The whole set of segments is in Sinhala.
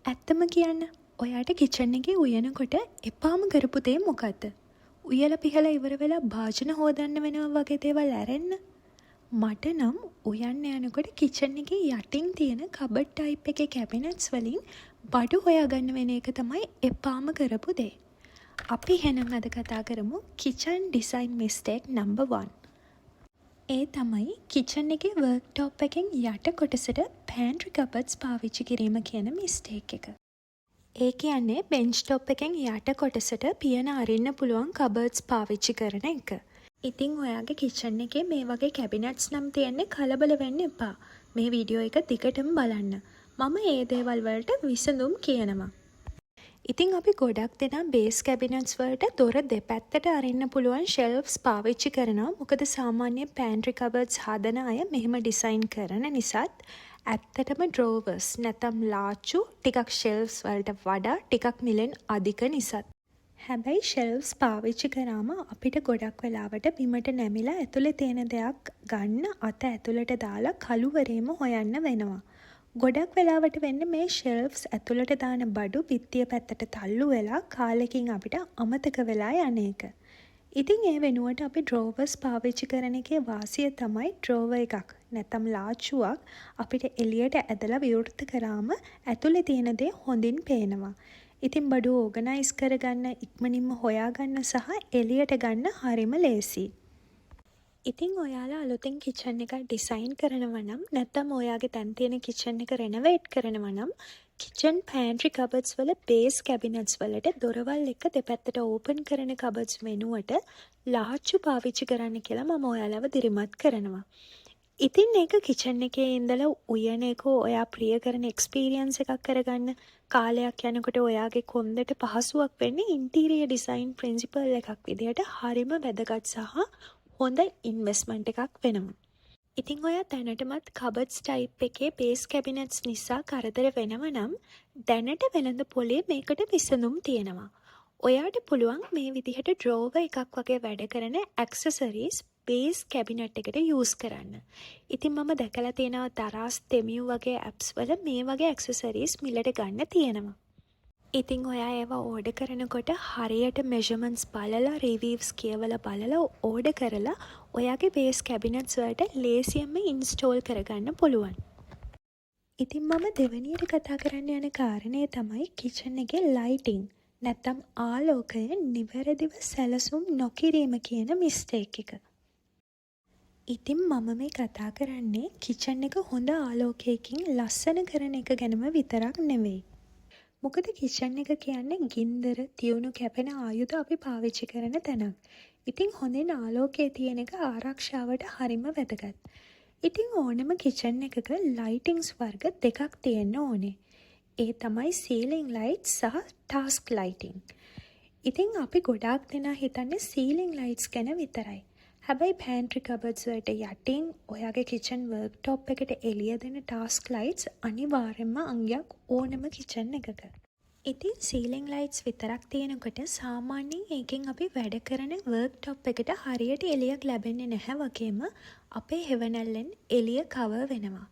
ඇත්තම කියන්න ඔයාට කිචන් එකේ උයනකොට එපාම කරපු දේ මොකද්ද? උයලා පිහලා ඉවර වෙලා භාජන හොදන්න වෙනවා වගේ දේවල් ඇරෙන්න. මට නම් උයන්න යනකොට කිචන් එකේ යටින් තියෙන කබඩ් ටයිප් එකේ කැබිනට්ස් වලින් බඩු හොයාගන්න වෙන එක තමයි එපාම කරපු දේ. අපි එහෙනම් අද කතා කරමු කිචන් ඩිසයින් මිස්ටේක් නම්බර් 1. ඒ තමයි කිචන් එකේ වර්ක් ටොප් එකෙන් යට කොටසට පෑන්ට්‍රි කබඩ්ස් පාවිච්චි කිරීම කියන මිස්ටේක් එක. ඒ කියන්නේ බෙන්ච් ටොප් එකෙන් යට කොටසට පියන අරින්න පුළුවන් කබඩ්ස් පාවිච්චි කරන එක. ඉතින් ඔයාගේ කිචන් එකේ මේ වගේ කැබිනට්ස් නම් තියෙන්නේ කලබල වෙන්න එපා. මේ වීඩියෝ එක දිගටම බලන්න. මම ඒ දේවල් වලට විසඳුම් කියනවා. ඉතින් අපි ගොඩක් දෙනා බේස් කැබිනට්ස් වලට දොර දෙපැත්තට අරින්න පුළුවන් ෂෙල්ෆ්ස් පාවිච්චි කරනවා. මොකද සාමාන්‍ය පෑන්ට්‍රි කබඩ්ස් හදන අය මෙහෙම ඩිසයින් කරන නිසාත් ඇත්තටම ඩ්‍රෝවර්ස් නැත්නම් ලාච්චු ටිකක් ෂෙල්ෆ්ස් වලට වඩා ටිකක් මිලෙන් අධික නිසාත්. හැබැයි ෂෙල්ෆ්ස් පාවිච්චි කරාම අපිට ගොඩක් වෙලාවට බිමට නැමිලා ඇතුලේ තියෙන දෙයක් ගන්න අත ඇතුලට දාලා කළුවරේම හොයන්න වෙනවා. ගොඩක් වෙලාවට වෙන්නේ මේ ෂෙල්ෆ්ස් ඇතුළට දාන බඩු පිටිය පැත්තට තල්ලු වෙලා කාලෙකින් අපිට අමතක වෙලා යන එක. ඉතින් ඒ වෙනුවට අපි ඩ්‍රෝවර්ස් පාවිච්චි කරන එකේ වාසිය තමයි ඩ්‍රෝවර් එකක් නැත්නම් ලාච්චුවක් අපිට එළියට ඇදලා විවෘත කරාම ඇතුලේ තියෙන දේ හොඳින් පේනවා. ඉතින් බඩු ඕගනයිස් කරගන්න ඉක්මනින්ම හොයාගන්න සහ එළියට ගන්න හරිම ලේසියි. ඉතින් ඔයාලා අලුතෙන් කිචන් එකක් ඩිසයින් කරනවා නම් නැත්නම් ඔයාගේ තැන් තියෙන කිචන් එක රෙනොවේට් කරනවා නම් කිචන් පෑන්ට්‍රි කබඩ්ස් වල බේස් කැබිනට්ස් වලට දොරවල් එක දෙපැත්තට ඕපන් කරන කබඩ්ස් වෙනුවට ලාච්චු පාවිච්චි කරන්න කියලා මම ඔයාලව දිරිමත් කරනවා. ඉතින් ඒක කිචන් එකේ ඉඳලා උයන එක ඔයා ප්‍රිය කරන එක්ස්පීරියන්ස් එකක් කරගන්න කාලයක් යනකොට ඔයාගේ කොන්දට පහසුවක් වෙන්නේ ඉන්ටීරියර් ඩිසයින් ප්‍රින්සිපල් එකක් විදිහට හරිම වැදගත් සහ හොඳ ඉන්වෙස්ට්මන්ට් එකක් වෙනවා. ඉතින් ඔයා දැනටමත් කබඩ්ස් ටයිප් එකේ බේස් කැබිනට්ස් නිසා කරදර වෙනවා නම් දැනට වෙළඳ පොලේ මේකට විසඳුම් තියෙනවා. ඔයාට පුළුවන් මේ විදිහට ඩ්‍රෝවර් එකක් වගේ වැඩ කරන ඇක්සසරිස් බේස් කැබිනට් එකට යූස් කරන්න. ඉතින් මම දැකලා තියෙනවා දරාස් තෙමියු වගේ ඇප්ස් වල මේ වගේ ඇක්සසරිස් මිලට ගන්න තියෙනවා. ඉතින් ඔයා ඒවා ඕඩර් කරනකොට හරියට මෙෂර්මන්ට්ස් බලලා රිවිව්ස් කියවලා බලලා ඕඩර් කරලා ඔයාගේ බේස් කැබිනට්ස් වලට ලේසියෙන්ම ඉන්ස්ටෝල් කරගන්න පුළුවන්. ඉතින් මම දෙවෙනියට කතා කරන්න යන කාරණේ තමයි කිචන් එකේ ලයිටිං නැත්නම් ආලෝකය නිවැරදිව සැලසුම් නොකිරීම කියන මිස්ටේක් එක. ඉතින් මම මේ කතා කරන්නේ කිචන් එක හොඳ ආලෝකයකින් ලස්සන කරන එක ගැනම විතරක් නෙවෙයි. මොකද කිචන් එක කියන්නේ ගින්දර තියුණු කැපෙන ආයුධ අපි පාවිච්චි කරන තැනක්. ඉතින් හොඳින් ආලෝකයේ තියෙන එක ආරක්ෂාවට හරිම වැදගත්. ඉතින් ඕනම කිචන් එකක ලයිටිංස් වර්ග දෙකක් තියෙන්න ඕනේ. ඒ තමයි සීලිං ලයිට්ස් සහ ටාස්ක් ලයිටිං. ඉතින් අපි ගොඩාක් දෙනා හිතන්නේ සීලිං ලයිට්ස් ගැන විතරයි. හැබැයි පෑන්ට්‍රි කබඩ්ස් වලට යටින් ඔයාගේ කිචන් වර්ක් ටොප් එකට එළිය දෙන ටාස්ක් ලයිට්ස් අනිවාර්යයෙන්ම අංගයක් ඕනම කිචන් එකක. ඉතින් සීලිං ලයිට්ස් විතරක් තියෙනකොට සාමාන්‍යයෙන් ඒකෙන් අපි වැඩ කරන වර්ක් ටොප් එකට හරියට එළියක් ලැබෙන්නේ නැහැ වගේම අපේ හෙවණැල්ලෙන් එළිය කවර් වෙනවා.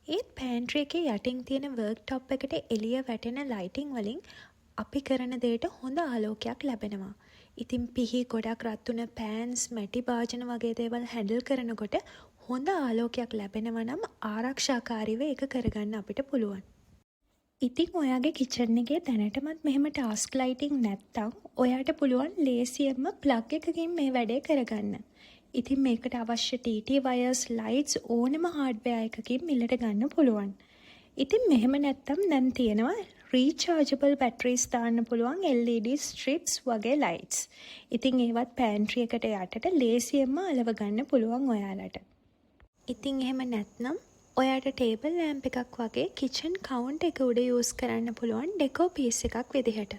ඒත් පෑන්ට්‍රි එකේ යටින් තියෙන වර්ක් ටොප් එකට එළිය වැටෙන ලයිටිං වලින් අපි කරන දෙයට හොඳ ආලෝකයක් ලැබෙනවා. ඉතින් පිහි ගොඩක් රත් වුණ පෑන්ස් මැටි භාජන වගේ දේවල් හැන්ඩල් කරනකොට හොඳ ආලෝකයක් ලැබෙනවා නම් ආරක්ෂාකාරීව ඒක කරගන්න අපිට පුළුවන්. ඉතින් ඔයාගේ කිචන් එකේ දැනටමත් මෙහෙම ටාස්ක් ලයිටිං නැත්තම් ඔයාට පුළුවන් ලේසියෙන්ම ප්ලග් එකකින් මේ වැඩේ කරගන්න. ඉතින් මේකට අවශ්‍ය TT වයර්ස් ලයිට්ස් ඕනම හાર્ඩ්වෙයාර් එකකින් මිලට ගන්න පුළුවන්. ඉතින් මෙහෙම නැත්තම් දැන් තියෙනවා රීචාර්ජබල් බැටරිස් දාන්න පුළුවන් LED ස්ට්‍රිප්ස් වගේ ලයිට්ස්. ඉතින් ඒවත් පෑන්ට්‍රි එකට යටට ලේසියෙන්ම අලව ගන්න පුළුවන් ඔයාලට. ඉතින් එහෙම නැත්නම් ඔයාට ටේබල් ලෑම්ප් එකක් වගේ කිචන් කවුන්ටර් එක උඩ යූස් කරන්න පුළුවන් ඩෙකෝ පීස් එකක් විදිහට.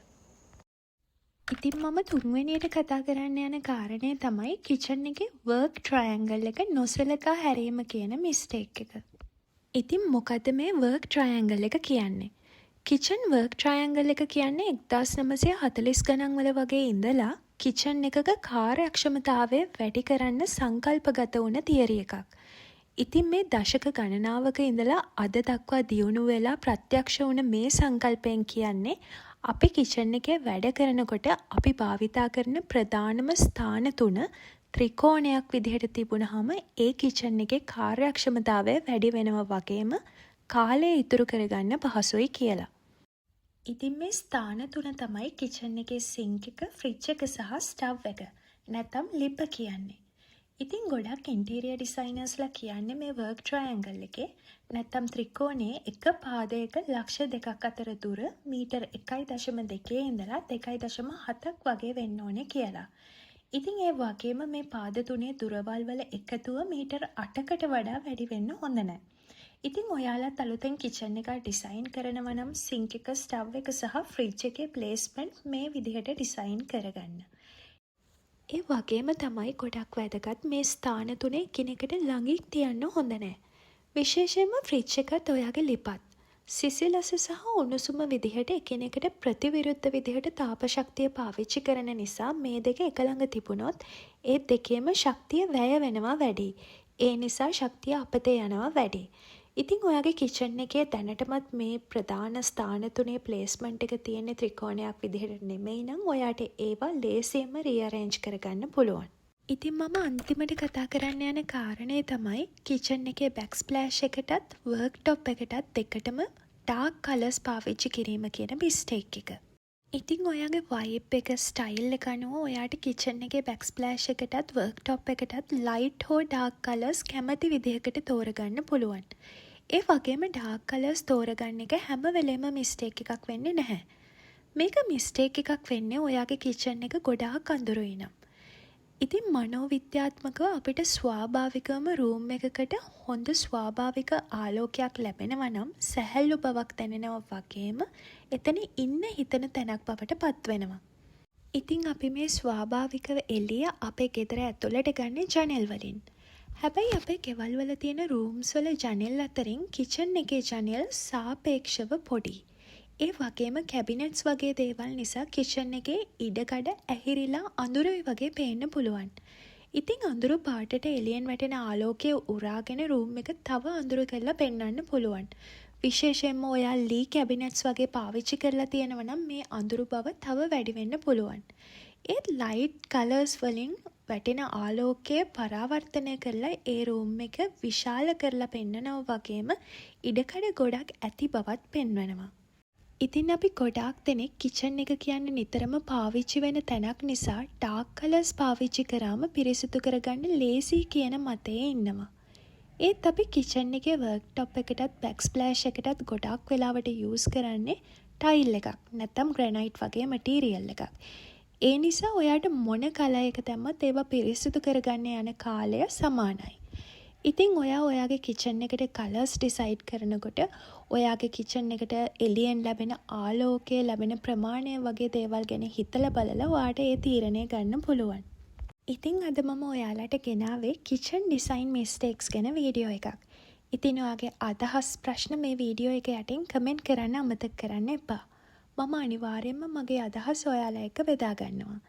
ඉතින් මම තුන්වෙනියට කතා කරන්න යන කාරණේ තමයි කිචන් එකේ වර්ක් ට්‍රයැන්ගල් එක නොසලකා හැරීම කියන මිස්ටේක් එක. ඉතින් මොකද මේ වර්ක් ට්‍රයැන්ගල් එක කියන්නේ? කිචන් වර්ක් ට්‍රයැන්ගල් එක කියන්නේ 1940 ගණන් වල වගේ ඉඳලා කිචන් එකක කාර්යක්ෂමතාවය වැඩි කරන්න සංකල්පගත වුණ තියරි එකක්. ඉතින් මේ දශක ගණනාවක ඉඳලා අද දක්වා දියුණු වෙලා ප්‍රත්‍යක්ෂ වුණ මේ සංකල්පයෙන් කියන්නේ අපි කිචන් එකේ වැඩ කරනකොට අපි භාවිතා කරන ප්‍රධානම ස්ථාන 3 ත්‍රිකෝණයක් විදිහට තිබුණාම ඒ කිචන් එකේ කාර්යක්ෂමතාවය වැඩි වෙනවා වගේම කාලය ඉතුරු කරගන්න පහසුයි කියලා. ඉතින් මේ ස්ථාන 3 තමයි කිචන් එකේ සින්ක් එක, ෆ්‍රිජ් එක සහ ස්ටව් එක. නැත්නම් ලිප කියන්නේ. ඉතින් ගොඩක් ඉන්ටීරියර් ඩිසයිනර්ස්ලා කියන්නේ මේ වර්ක් ට්‍රයැන්ගල් එකේ නැත්නම් ත්‍රිකෝණයේ එක පාදයක ලක්ෂ 2ක් අතර දුර මීටර් 1.2 ඉඳලා 2.7ක් වගේ වෙන්න ඕනේ කියලා. ඉතින් ඒ වගේම මේ පාද තුනේ දුරවල් වල එකතුව මීටර් 8කට වඩා වැඩි වෙන්න හොඳ නැහැ. ඉතින් ඔයාලත් අලුතෙන් කිචන් එක ඩිසයින් කරනවා නම් සින්ක් එක, ස්ටව් එක සහ ෆ්‍රිජ් එකේ ප්ලේස්මන්ට් මේ විදිහට ඩිසයින් කරගන්න. ඒ වගේම තමයි ගොඩක් වැදගත් මේ ස්ථාන තුනේ එකිනෙකට ළඟින් තියන්න හොඳ නැහැ. විශේෂයෙන්ම ෆ්‍රිජ් එකත් ඔයාගේ ලිපත්. සිසිලස සහ උණුසුම විදිහට එකිනෙකට ප්‍රතිවිරුද්ධ විදිහට තාප ශක්තිය පාවිච්චි කරන නිසා මේ දෙක එක ළඟ තිබුණොත් ඒ දෙකේම ශක්තිය වැය වෙනවා වැඩි. ඒ නිසා ශක්තිය අපතේ යනවා වැඩි. ඉතින් ඔයාගේ කිචන් එකේ දැනටමත් මේ ප්‍රධාන ස්ථාන තුනේ ප්ලේස්මන්ට් එක තියෙන ත්‍රිකෝණයක් විදිහට නෙමෙයි නම් ඔයාට ඒවා ලේසියෙන්ම රීඅරේන්ජ් කරගන්න පුළුවන්. ඉතින් මම අන්තිමට කතා කරන්න යන කාරණේ තමයි කිචන් එකේ බැක්ස්ප්ලෑෂ් එකටත් වර්ක් ටොප් එකටත් දෙකටම ඩාර්ක් කලර්ස් පාවිච්චි කිරීම කියන මිස්ටේක් එක. ඉතින් ඔයාගේ වයිබ් එක ස්ටයිල් එක අනුව ඔයාට කිචන් එකේ බැක්ස්ප්ලෑෂ් එකටත් වර්ක් ටොප් එකටත් ලයිට් හෝ ඩාර්ක් කලර්ස් කැමති විදිහකට තෝරගන්න පුළුවන්. ඒ වගේම ඩාර්ක් කලර්ස් තෝරගන්න එක හැම වෙලේම මිස්ටේක් එකක් වෙන්නේ නැහැ. මේක මිස්ටේක් එකක් වෙන්නේ ඔයාගේ කිචන් එක ගොඩාක් අඳුරුයි නම්. ඉතින් මනෝවිද්‍යාත්මකව අපිට ස්වාභාවිකවම රූම් එකකට හොඳ ස්වාභාවික ආලෝකයක් ලැබෙනවා නම් සැහැල්ලු බවක් දැනෙනවා වගේම එතන ඉන්න හිතන තැනක් බවට පත්වෙනවා. ඉතින් අපි මේ ස්වාභාවිකව එළිය අපේ ගෙදර ඇතුළට ගන්න ජනෙල් වලින්. හැබැයි අපේ ගෙවල් වල තියෙන රූම්ස් වල ජනෙල් අතරින් කිචන් එකේ ජනෙල් සාපේක්ෂව පොඩි. ඒ වගේම කැබිනට්ස් වගේ දේවල් නිසා කිචන් එකේ ඉඩකඩ ඇහිරිලා අඳුරුයි වගේ පේන්න පුළුවන්. ඉතින් අඳුරු පාටට එළියෙන් වැටෙන ආලෝකය උරාගෙන රූම් එක තව අඳුරු කරලා පෙන්වන්න පුළුවන්. විශේෂයෙන්ම ඔයා ලී කැබිනට්ස් වගේ පාවිච්චි කරලා තියෙනවා නම් මේ අඳුරු බව තව වැඩි වෙන්න පුළුවන්. ඒත් ලයිට් කලර්ස් වලින් වැටෙන ආලෝකය පරාවර්තනය කරලා ඒ රූම් එක විශාල කරලා පෙන්නනවා වගේම ඉඩකඩ ගොඩක් ඇති බවත් පෙන්වනවා. ඉතින් අපි ගොඩාක් දෙනෙක් කිචන් එක කියන්නේ නිතරම පාවිච්චි වෙන තැනක් නිසා ඩාර්ක් කලර්ස් පාවිච්චි කරාම පිරිසිදු කරගන්න ලේසි කියන මතයේ ඉන්නවා. ඒත් අපි කිචන් එකේ වර්ක් ටොප් එකටත් බැක්ස්ප්ලෑෂ් එකටත් ගොඩාක් වෙලාවට යූස් කරන්නේ ටයිල් එකක් නැත්නම් ග්‍රැනයිට් වගේ මටීරියල් එකක්. ඒ නිසා ඔයාට මොන කලර් එක දැම්මත් ඒවා පිරිසිදු කරගන්න යන කාලය සමානයි. ඉතින් ඔයාගේ කිචන් එකට කලර්ස් ඩිසයිඩ් කරනකොට ඔයාගේ කිචන් එකට එළියෙන් ලැබෙන ආලෝකය ලැබෙන ප්‍රමාණය වගේ දේවල් ගැන හිතලා බලලා ඔයාට ඒ තීරණය ගන්න පුළුවන්. ඉතින් අද මම ඔයාලට ගෙනාවේ කිචන් ඩිසයින් මිස්ටේක්ස් ගැන වීඩියෝ එකක්. ඉතින් ඔයාගේ අදහස් ප්‍රශ්න මේ වීඩියෝ එක යටින් කමෙන්ට් කරන්න අමතක කරන්න එපා. මම අනිවාර්යයෙන්ම මගේ අදහස් ඔයාලා එක්ක බෙදා ගන්නවා.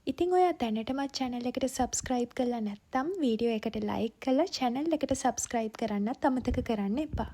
ඉතින් ඔයා දැනටමත් channel එකට subscribe කරලා නැත්නම් වීඩියෝ එකට like කරලා channel එකට subscribe කරන්නත් අමතක කරන්න එපා.